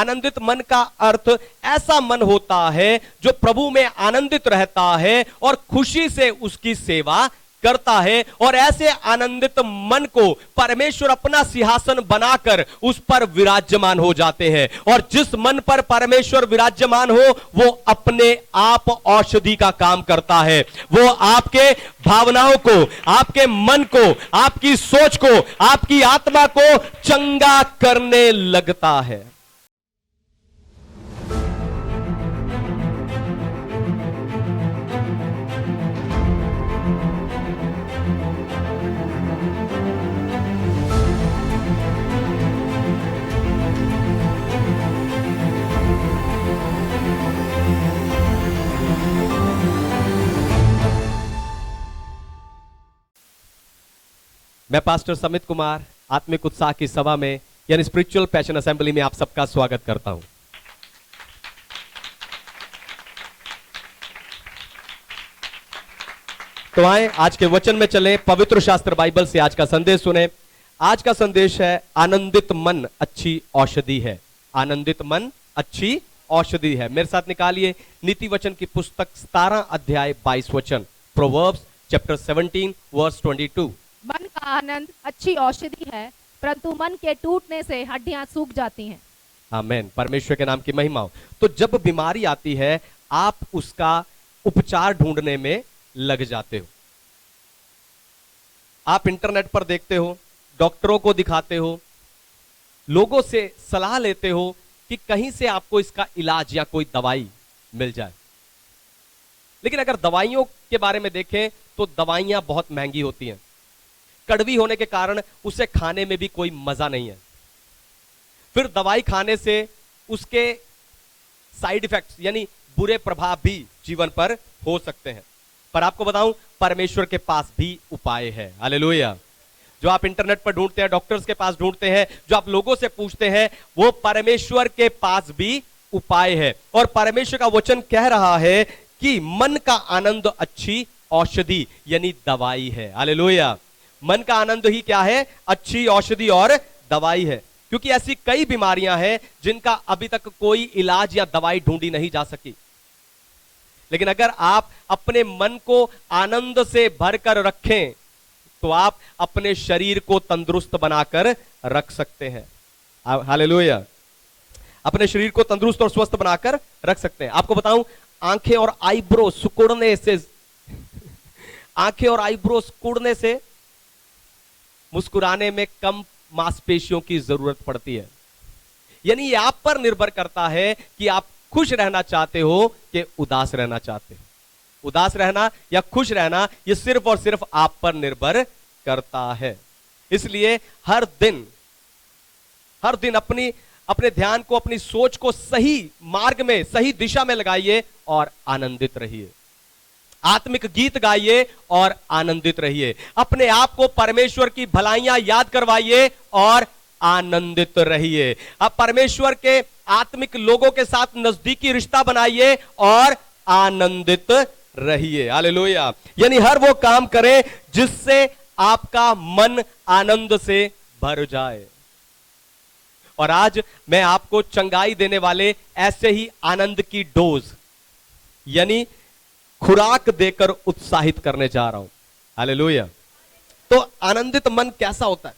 आनंदित मन का अर्थ ऐसा मन होता है जो प्रभु में आनंदित रहता है और खुशी से उसकी सेवा करता है। और ऐसे आनंदित मन को परमेश्वर अपना सिंहासन बनाकर उस पर विराजमान हो जाते हैं। और जिस मन पर परमेश्वर विराजमान हो वो अपने आप औषधि का काम करता है। वो आपके भावनाओं को, आपके मन को, आपकी सोच को, आपकी आत्मा को चंगा करने लगता है। मैं पास्टर समित कुमार आत्मिक उत्साह की सभा में यानी स्पिरिचुअल पैशन असेंबली में आप सबका स्वागत करता हूं। तो आए आज के वचन में चले, पवित्र शास्त्र बाइबल से आज का संदेश सुने। आज का संदेश है आनंदित मन अच्छी औषधि है। आनंदित मन अच्छी औषधि है। मेरे साथ निकालिए नीति वचन की पुस्तक 17 अध्याय 22 वचन, प्रोवर्ब्स चैप्टर 17 वर्स 22। मन का आनंद अच्छी औषधि है, परंतु मन के टूटने से हड्डियां सूख जाती हैं। आमेन, परमेश्वर के नाम की महिमा हो। तो जब बीमारी आती है आप उसका उपचार ढूंढने में लग जाते हो। आप इंटरनेट पर देखते हो, डॉक्टरों को दिखाते हो, लोगों से सलाह लेते हो कि कहीं से आपको इसका इलाज या कोई दवाई मिल जाए। लेकिन अगर दवाइयों के बारे में देखें तो दवाइयां बहुत महंगी होती हैं। कड़वी होने के कारण उसे खाने में भी कोई मजा नहीं है। फिर दवाई खाने से उसके साइड इफेक्ट्स यानी बुरे प्रभाव भी जीवन पर हो सकते हैं। पर आपको बताऊं, परमेश्वर के पास भी उपाय है। हालेलुया। जो आप इंटरनेट पर ढूंढते हैं, डॉक्टर्स के पास ढूंढते हैं, जो आप लोगों से पूछते हैं, वो परमेश्वर के पास भी उपाय है। और परमेश्वर का वचन कह रहा है कि मन का आनंद अच्छी औषधि यानी दवाई है। हालेलुया। मन का आनंद ही क्या है? अच्छी औषधि और दवाई है। क्योंकि ऐसी कई बीमारियां हैं जिनका अभी तक कोई इलाज या दवाई ढूंढी नहीं जा सकी। लेकिन अगर आप अपने मन को आनंद से भरकर रखें तो आप अपने शरीर को तंदुरुस्त बनाकर रख सकते हैं। हालेलुया। अपने शरीर को तंदुरुस्त और स्वस्थ बनाकर रख सकते हैं। आपको बताऊं, आंखें और आईब्रो सिकुड़ने से आंखें और आईब्रो सिकुड़ने से मुस्कुराने में कम मांसपेशियों की जरूरत पड़ती है। यानी ये आप पर निर्भर करता है कि आप खुश रहना चाहते हो कि उदास रहना चाहते हो। उदास रहना या खुश रहना ये सिर्फ और सिर्फ आप पर निर्भर करता है। इसलिए हर दिन अपने ध्यान को, अपनी सोच को सही मार्ग में, सही दिशा में लगाइए और आनंदित रहिए। आत्मिक गीत गाइए और आनंदित रहिए। अपने आप को परमेश्वर की भलाइयां याद करवाइए और आनंदित रहिए। अब परमेश्वर के आत्मिक लोगों के साथ नजदीकी रिश्ता बनाइए और आनंदित रहिए। हालेलुया। यानी हर वो काम करें जिससे आपका मन आनंद से भर जाए। और आज मैं आपको चंगाई देने वाले ऐसे ही आनंद की डोज यानी खुराक देकर उत्साहित करने जा रहा हूं। हालेलुया। तो आनंदित मन कैसा होता है?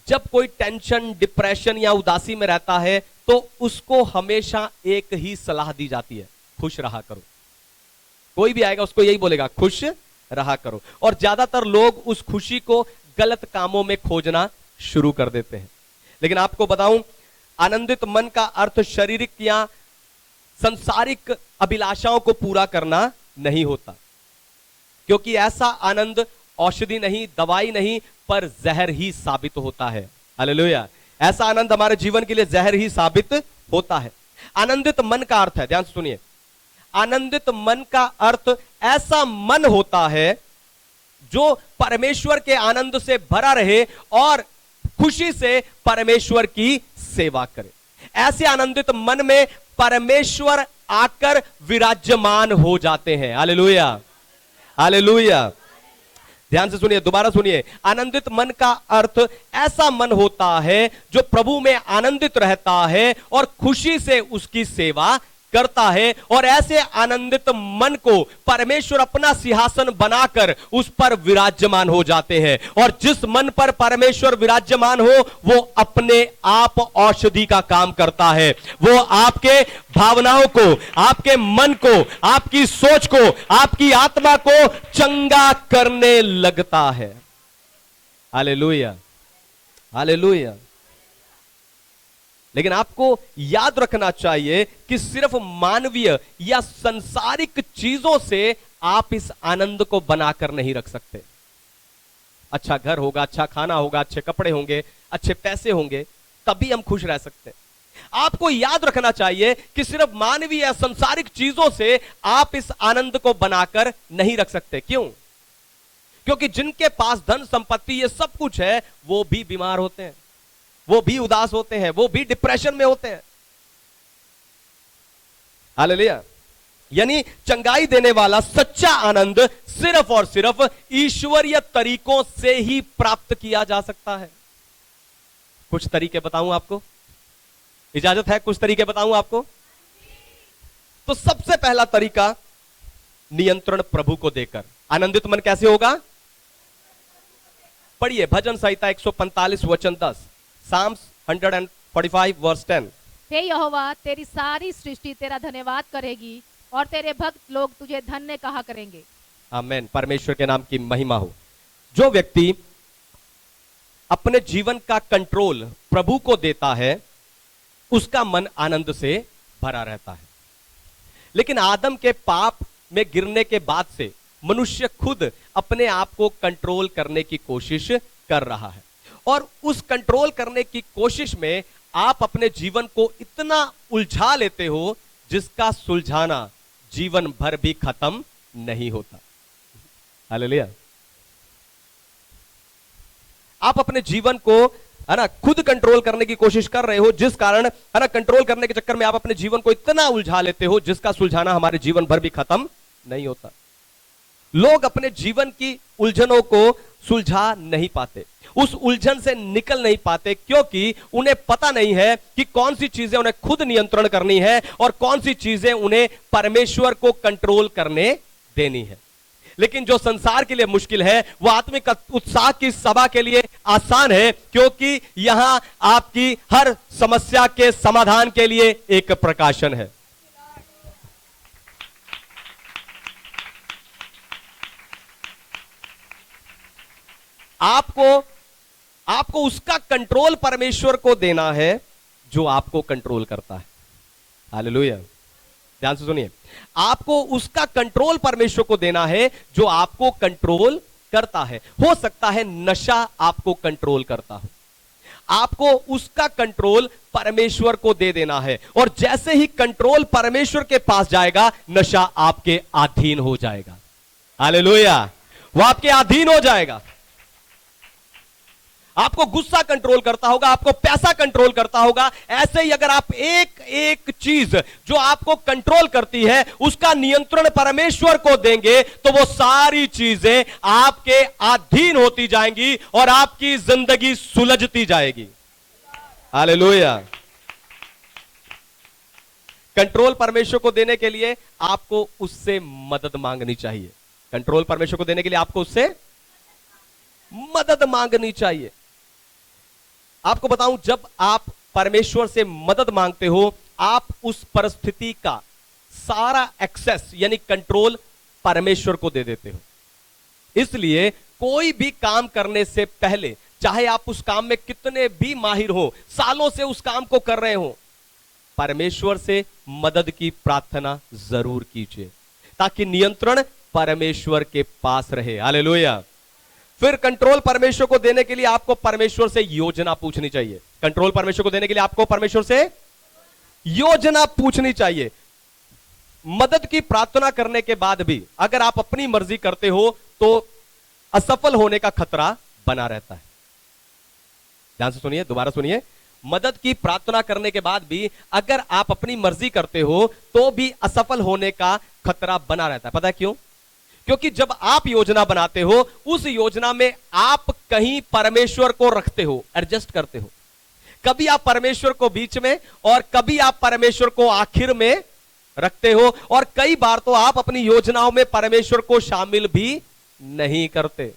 जब कोई टेंशन, डिप्रेशन या उदासी में रहता है तो उसको हमेशा एक ही सलाह दी जाती है, खुश रहा करो। कोई भी आएगा उसको यही बोलेगा, खुश रहा करो। और ज्यादातर लोग उस खुशी को गलत कामों में खोजना शुरू कर देते हैं। लेकिन आपको बताऊं, आनंदित मन का अर्थ शारीरिक या संसारिक अभिलाषाओं को पूरा करना नहीं होता। क्योंकि ऐसा आनंद औषधि नहीं, दवाई नहीं, पर जहर ही साबित होता है। हालेलुया। ऐसा आनंद हमारे जीवन के लिए जहर ही साबित होता है। आनंदित मन का अर्थ है, ध्यान से सुनिए, आनंदित मन का अर्थ ऐसा मन होता है जो परमेश्वर के आनंद से भरा रहे और खुशी से परमेश्वर की सेवा करे। ऐसे आनंदित मन में परमेश्वर आकर विराजमान हो जाते हैं। Hallelujah, hallelujah. ध्यान से सुनिए, दोबारा सुनिए। आनंदित मन का अर्थ ऐसा मन होता है जो प्रभु में आनंदित रहता है और खुशी से उसकी सेवा करता है, और ऐसे आनंदित मन को परमेश्वर अपना सिंहासन बनाकर उस पर विराजमान हो जाते हैं। और जिस मन पर परमेश्वर विराजमान हो वो अपने आप औषधि का काम करता है। वो आपके भावनाओं को, आपके मन को, आपकी सोच को, आपकी आत्मा को चंगा करने लगता है। Hallelujah, hallelujah. लेकिन आपको याद रखना चाहिए कि सिर्फ मानवीय या संसारिक चीजों से आप इस आनंद को बनाकर नहीं रख सकते। अच्छा घर होगा, अच्छा खाना होगा, अच्छे कपड़े होंगे, अच्छे पैसे होंगे, तभी हम खुश रह सकते हैं। आपको याद रखना चाहिए कि सिर्फ मानवीय या संसारिक चीजों से आप इस आनंद को बनाकर नहीं रख सकते। क्यों? क्योंकि जिनके पास धन संपत्ति ये सब कुछ है वो भी बीमार होते हैं, वो भी उदास होते हैं, वो भी डिप्रेशन में होते हैं। हालेलुया। यानी चंगाई देने वाला सच्चा आनंद सिर्फ और सिर्फ ईश्वरीय तरीकों से ही प्राप्त किया जा सकता है। कुछ तरीके बताऊं आपको? इजाजत है कुछ तरीके बताऊं आपको? तो सबसे पहला तरीका, नियंत्रण प्रभु को देकर। आनंदित मन कैसे होगा? पढ़िए भजन संहिता 145 वचन 10, Psalms 145 verse 10। हे यहोवा, तेरी सारी सृष्टि तेरा धन्यवाद करेगी और तेरे भक्त लोग तुझे धन्य कहा करेंगे। आमेन। परमेश्वर के नाम की महिमा हो। जो व्यक्ति अपने जीवन का कंट्रोल प्रभु को देता है उसका मन आनंद से भरा रहता है। लेकिन आदम के पाप में गिरने के बाद से मनुष्य खुद अपने आप को कंट्रोल करने की कोशिश कर रहा है, और उस कंट्रोल करने की कोशिश में आप अपने जीवन को इतना उलझा लेते हो जिसका सुलझाना जीवन भर भी खत्म नहीं होता। हालेलुया। आप अपने जीवन को है ना खुद कंट्रोल करने की कोशिश कर रहे हो, जिस कारण है ना कंट्रोल करने के चक्कर में आप अपने जीवन को इतना उलझा लेते हो जिसका सुलझाना हमारे जीवन भर भी खत्म नहीं होता। लोग अपने जीवन की उलझनों को सुलझा नहीं पाते, उस उलझन से निकल नहीं पाते, क्योंकि उन्हें पता नहीं है कि कौन सी चीजें उन्हें खुद नियंत्रण करनी है और कौन सी चीजें उन्हें परमेश्वर को कंट्रोल करने देनी है। लेकिन जो संसार के लिए मुश्किल है वो आत्मिक उत्साह की सभा के लिए आसान है, क्योंकि यहां आपकी हर समस्या के समाधान के लिए एक प्रकाशन है। आपको उसका कंट्रोल परमेश्वर को देना है जो आपको कंट्रोल करता है। हालेलुया। ध्यान से सुनिए, आपको उसका कंट्रोल परमेश्वर को देना है जो आपको कंट्रोल करता है। हो सकता है नशा आपको कंट्रोल करता हो, आपको उसका कंट्रोल परमेश्वर को दे देना है, और जैसे ही कंट्रोल परमेश्वर के पास जाएगा नशा आपके अधीन हो जाएगा। हालेलुया। वो आपके अधीन हो जाएगा। आपको गुस्सा कंट्रोल करता होगा, आपको पैसा कंट्रोल करता होगा। ऐसे ही अगर आप एक एक चीज जो आपको कंट्रोल करती है उसका नियंत्रण परमेश्वर को देंगे तो वो सारी चीजें आपके अधीन होती जाएंगी और आपकी जिंदगी सुलझती जाएगी। हालेलुया। कंट्रोल परमेश्वर को देने के लिए आपको उससे मदद मांगनी चाहिए। कंट्रोल परमेश्वर को देने के लिए आपको उससे मदद मांगनी चाहिए। आपको बताऊं, जब आप परमेश्वर से मदद मांगते हो आप उस परिस्थिति का सारा एक्सेस यानी कंट्रोल परमेश्वर को दे देते हो। इसलिए कोई भी काम करने से पहले, चाहे आप उस काम में कितने भी माहिर हो, सालों से उस काम को कर रहे हो, परमेश्वर से मदद की प्रार्थना जरूर कीजिए ताकि नियंत्रण परमेश्वर के पास रहे। हालेलुया। फिर कंट्रोल परमेश्वर को देने के लिए आपको परमेश्वर से योजना पूछनी चाहिए। कंट्रोल परमेश्वर को देने के लिए आपको परमेश्वर से योजना पूछनी चाहिए। मदद की प्रार्थना करने के बाद भी अगर आप अपनी मर्जी करते हो तो असफल होने का खतरा बना रहता है। ध्यान से सुनिए, दोबारा सुनिए। मदद की प्रार्थना करने के बाद भी अगर आप अपनी मर्जी करते हो तो भी असफल होने का खतरा बना रहता है। पता है क्यों? क्योंकि जब आप योजना बनाते हो, उस योजना में आप कहीं परमेश्वर को रखते हो, एडजस्ट करते हो। कभी आप परमेश्वर को बीच में और कभी आप परमेश्वर को आखिर में रखते हो, और कई बार तो आप अपनी योजनाओं में परमेश्वर को शामिल भी नहीं करते।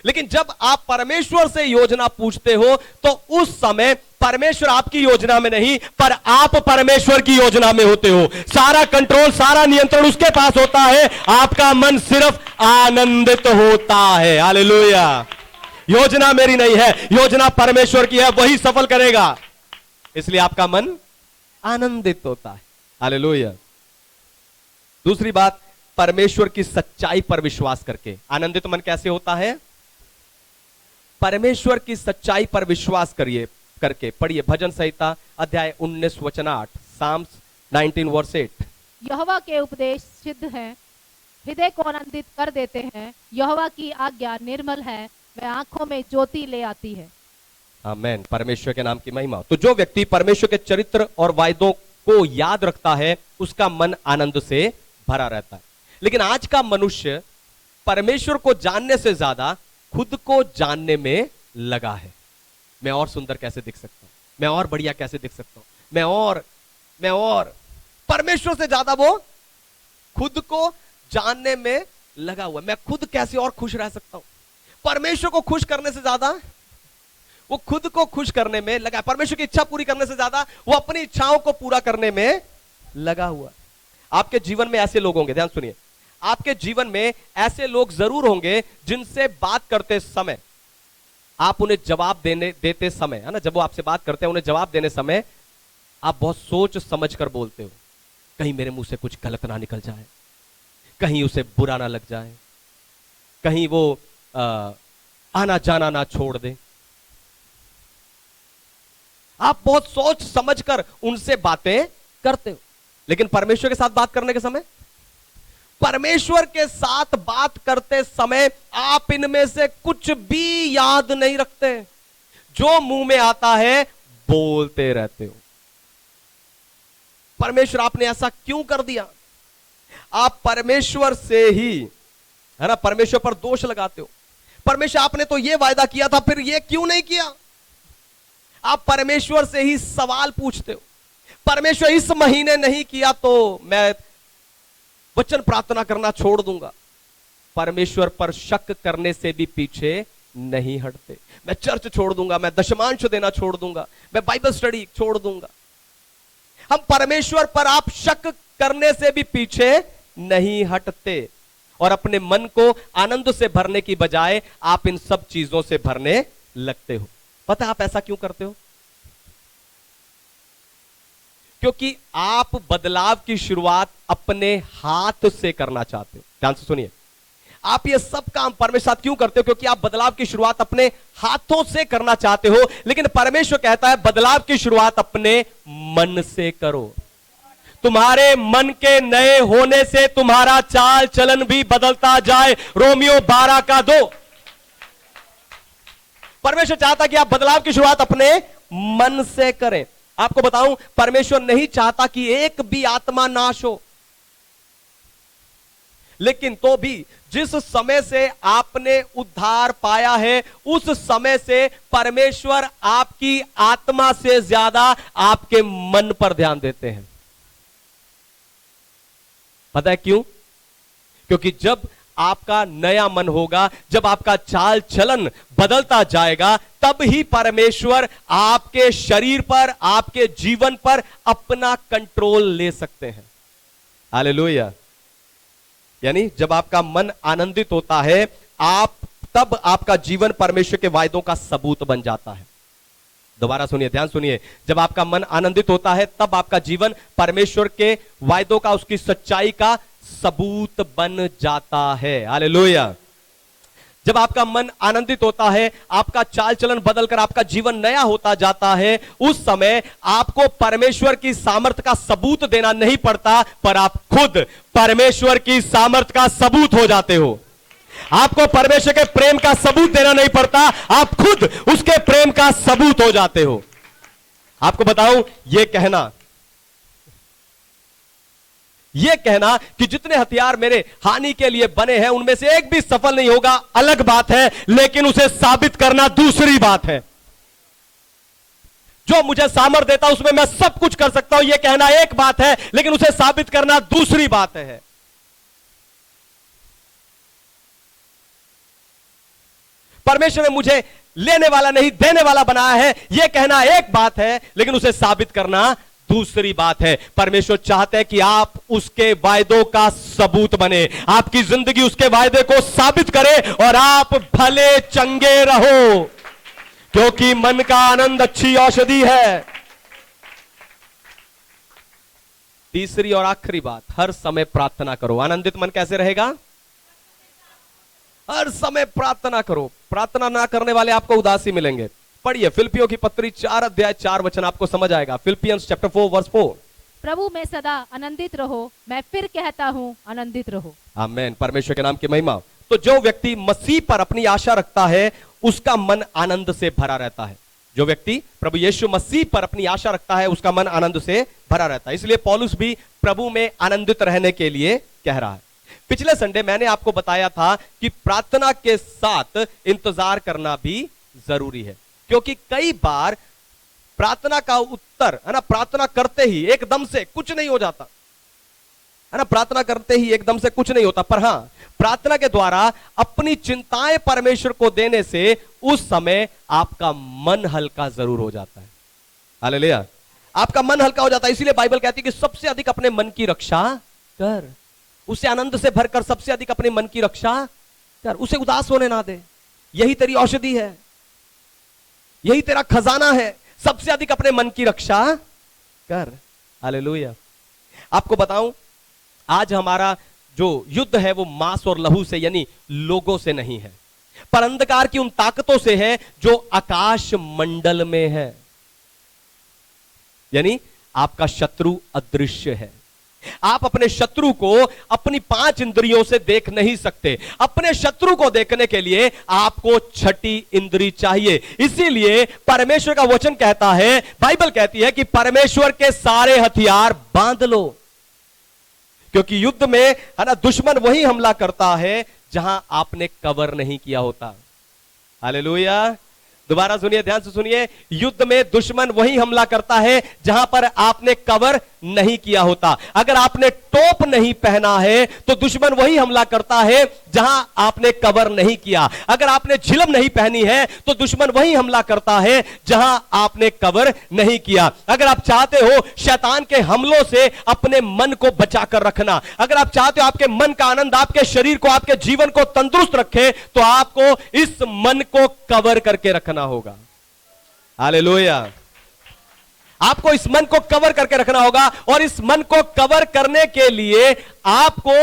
लेकिन जब आप परमेश्वर से योजना पूछते हो तो उस समय परमेश्वर आपकी योजना में नहीं, पर आप परमेश्वर की योजना में होते हो। सारा कंट्रोल, सारा नियंत्रण उसके पास होता है, आपका मन सिर्फ आनंदित होता है। हालेलुया। योजना मेरी नहीं है, योजना परमेश्वर की है, वही सफल करेगा, इसलिए आपका मन आनंदित होता है। हालेलुया। दूसरी बात, परमेश्वर की सच्चाई पर विश्वास करके आनंदित मन कैसे होता है? परमेश्वर की सच्चाई पर विश्वास करिए करके। पढ़िए भजन संहिता अध्याय 19 वचन 8, साम्स 19 वर्स 8। यहोवा के उपदेश सिद्ध हैं, हृदय को आनंदित कर देते हैं। यहोवा की आज्ञा निर्मल है, वह आंखों में ज्योति ले आती है। आमेन। परमेश्वर के नाम की महिमा। तो जो व्यक्ति परमेश्वर के चरित्र और वायदों को याद रखता है, उसका मन आनंद से भरा रहता है। लेकिन आज का मनुष्य परमेश्वर को जानने से ज्यादा खुद को जानने में लगा है। मैं और सुंदर कैसे दिख सकता हूं, मैं और बढ़िया कैसे दिख सकता हूं, मैं और परमेश्वर से ज्यादा वो खुद को जानने में लगा हुआ है। मैं खुद कैसे और खुश रह सकता हूं। परमेश्वर को खुश करने से ज्यादा वो खुद को खुश करने में लगा है। परमेश्वर की इच्छा पूरी करने से ज्यादा वो अपनी इच्छाओं को पूरा करने में लगा हुआ है। आपके जीवन में ऐसे लोग होंगे, ध्यान सुनिए, आपके जीवन में ऐसे लोग जरूर होंगे जिनसे बात करते समय आप उन्हें जवाब देते समय, है ना, जब वो आपसे बात करते हैं उन्हें जवाब देने समय आप बहुत सोच समझ कर बोलते हो। कहीं मेरे मुंह से कुछ गलत ना निकल जाए, कहीं उसे बुरा ना लग जाए, कहीं वो आना जाना ना छोड़ दे। आप बहुत सोच समझकर उनसे बातें करते हो। लेकिन परमेश्वर के साथ बात करने के समय, परमेश्वर के साथ बात करते समय आप इनमें से कुछ भी याद नहीं रखते, जो मुंह में आता है बोलते रहते हो। परमेश्वर आपने ऐसा क्यों कर दिया? आप परमेश्वर से ही, है ना, परमेश्वर पर दोष लगाते हो। परमेश्वर आपने तो ये वायदा किया था, फिर ये क्यों नहीं किया? आप परमेश्वर से ही सवाल पूछते हो। परमेश्वर इस महीने नहीं किया तो मैं वचन प्रार्थना करना छोड़ दूंगा। परमेश्वर पर शक करने से भी पीछे नहीं हटते। मैं चर्च छोड़ दूंगा, मैं दशमांश देना छोड़ दूंगा, मैं बाइबल स्टडी छोड़ दूंगा। हम परमेश्वर पर आप शक करने से भी पीछे नहीं हटते और अपने मन को आनंद से भरने की बजाय आप इन सब चीजों से भरने लगते हो। पता है आप ऐसा क्यों करते हो? क्योंकि आप बदलाव की शुरुआत अपने हाथ से करना चाहते हो। ध्यान से सुनिए, आप ये सब काम परमेश्वर साथ क्यों करते हो? क्योंकि आप बदलाव की शुरुआत अपने हाथों से करना चाहते हो। लेकिन परमेश्वर कहता है बदलाव की शुरुआत अपने मन से करो। तुम्हारे मन के नए होने से तुम्हारा चाल चलन भी बदलता जाए। रोमियो 12 का 2। परमेश्वर चाहता कि आप बदलाव की शुरुआत अपने मन से करें। आपको बताऊं, परमेश्वर नहीं चाहता कि एक भी आत्मा नाश हो। लेकिन तो भी जिस समय से आपने उद्धार पाया है, उस समय से परमेश्वर आपकी आत्मा से ज्यादा आपके मन पर ध्यान देते हैं। पता है क्यों? क्योंकि जब आपका नया मन होगा, जब आपका चाल चलन बदलता जाएगा, तब ही परमेश्वर आपके शरीर पर, आपके जीवन पर अपना कंट्रोल ले सकते हैं। हालेलुया। यानी जब आपका मन आनंदित होता है, तब आपका जीवन परमेश्वर के वायदों का सबूत बन जाता है। दोबारा सुनिए, ध्यान सुनिए, जब आपका मन आनंदित होता है तब आपका जीवन परमेश्वर के वायदों का, उसकी सच्चाई का सबूत बन जाता है। हालेलुया। जब आपका मन आनंदित होता है, आपका चाल चलन बदलकर आपका जीवन नया होता जाता है, उस समय आपको परमेश्वर की सामर्थ्य का सबूत देना नहीं पड़ता, पर आप खुद परमेश्वर की सामर्थ्य का सबूत हो जाते हो। आपको परमेश्वर के प्रेम का सबूत देना नहीं पड़ता, आप खुद उसके प्रेम का सबूत हो जाते हो। आपको बताऊं, यह कहना यह कहना कि जितने हथियार मेरे हानि के लिए बने हैं उनमें से एक भी सफल नहीं होगा अलग बात है, लेकिन उसे साबित करना दूसरी बात है। जो मुझे सामर्थ देता उसमें मैं सब कुछ कर सकता हूं, यह कहना एक बात है, लेकिन उसे साबित करना दूसरी बात है। परमेश्वर ने मुझे लेने वाला नहीं देने वाला बनाया है, यह कहना एक बात है, लेकिन उसे साबित करना दूसरी बात है। परमेश्वर चाहते हैं कि आप उसके वायदों का सबूत बने, आपकी जिंदगी उसके वायदे को साबित करे और आप भले चंगे रहो, क्योंकि मन का आनंद अच्छी औषधि है। तीसरी और आखिरी बात, हर समय प्रार्थना करो। आनंदित मन कैसे रहेगा? हर समय प्रार्थना करो। प्रार्थना ना करने वाले आपको उदासी मिलेंगे। पढ़िए फिलिपियों की पत्री 4 अध्याय 4 वचन, आपको समझ आएगा। Philippians chapter 4 verse 4। प्रभु में सदा आनंदित रहो, मैं फिर कहता हूं आनंदित रहो। आमीन, परमेश्वर के नाम की महिमा। तो जो व्यक्ति मसीह पर अपनी आशा रखता है उसका मन आनंद से भरा रहता है। जो व्यक्ति प्रभु यीशु मसीह पर अपनी आशा रखता है उसका मन आनंद से भरा रहता है। इसलिए पौलुस भी प्रभु में आनंदित रहने के लिए कह रहा है। पिछले संडे मैंने आपको बताया था कि प्रार्थना के साथ इंतजार करना भी जरूरी है, क्योंकि कई बार प्रार्थना का उत्तर है ना, प्रार्थना करते ही एकदम से कुछ नहीं हो जाता है ना, प्रार्थना करते ही एकदम से कुछ नहीं होता। पर हां, प्रार्थना के द्वारा अपनी चिंताएं परमेश्वर को देने से उस समय आपका मन हल्का जरूर हो जाता है। हालेलुया, आपका मन हल्का हो जाता है। इसीलिए बाइबल कहती है कि सबसे अधिक अपने मन की रक्षा कर, उसे आनंद से भरकर सबसे अधिक अपने मन की रक्षा कर, उसे उदास होने ना दे। यही तेरी औषधि है, यही तेरा खजाना है। सबसे अधिक अपने मन की रक्षा कर। हालेलुया। आपको बताऊं, आज हमारा जो युद्ध है वो मांस और लहू से यानी लोगों से नहीं है, पर अंधकार की उन ताकतों से है जो आकाश मंडल में है। यानी आपका शत्रु अदृश्य है। आप अपने शत्रु को अपनी 5 इंद्रियों से देख नहीं सकते। अपने शत्रु को देखने के लिए आपको छठी इंद्री चाहिए। इसीलिए परमेश्वर का वचन कहता है, बाइबल कहती है कि परमेश्वर के सारे हथियार बांध लो, क्योंकि युद्ध में है ना, दुश्मन वही हमला करता है जहां आपने कवर नहीं किया होता। हालेलुया। दोबारा सुनिए, ध्यान से सुनिए। युद्ध में दुश्मन वही हमला करता है जहां पर आपने कवर नहीं किया होता। अगर आपने टोप नहीं पहना है तो दुश्मन वही हमला करता है जहां आपने कवर नहीं किया। अगर आपने झिलम नहीं पहनी है तो दुश्मन वही हमला करता है जहां आपने कवर नहीं किया। अगर आप चाहते हो शैतान के हमलों से अपने मन को बचाकर रखना, अगर आप चाहते हो आपके मन का आनंद आपके शरीर को, आपके जीवन को तंदुरुस्त रखे, तो आपको इस मन को कवर करके रखना होगा। हालेलुया। आपको इस मन को कवर करके रखना होगा, और इस मन को कवर करने के लिए आपको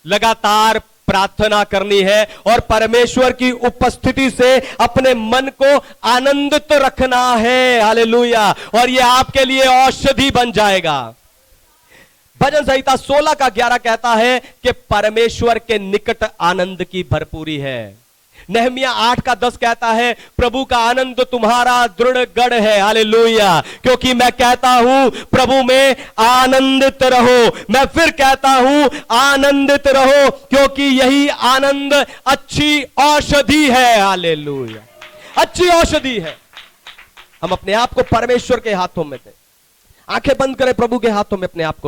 लगातार प्रार्थना करनी है और परमेश्वर की उपस्थिति से अपने मन को आनंदित रखना है। हालेलुया। और यह आपके लिए औषधि बन जाएगा। भजन संहिता 16 का 11 कहता है कि परमेश्वर के निकट आनंद की भरपूरी है। नहमिया 8 का 10 कहता है, प्रभु का आनंद तुम्हारा दृढ़ गढ़ है। हालेलुया। क्योंकि मैं कहता हूं प्रभु में आनंदित रहो। मैं फिर कहता हूं आनंदित रहो, क्योंकि यही आनंद अच्छी औषधि है। हालेलुया। अच्छी औषधि है। हम अपने आप को परमेश्वर के हाथों में दें। आंखें बंद करें, प्रभु के हाथों में अपने आप को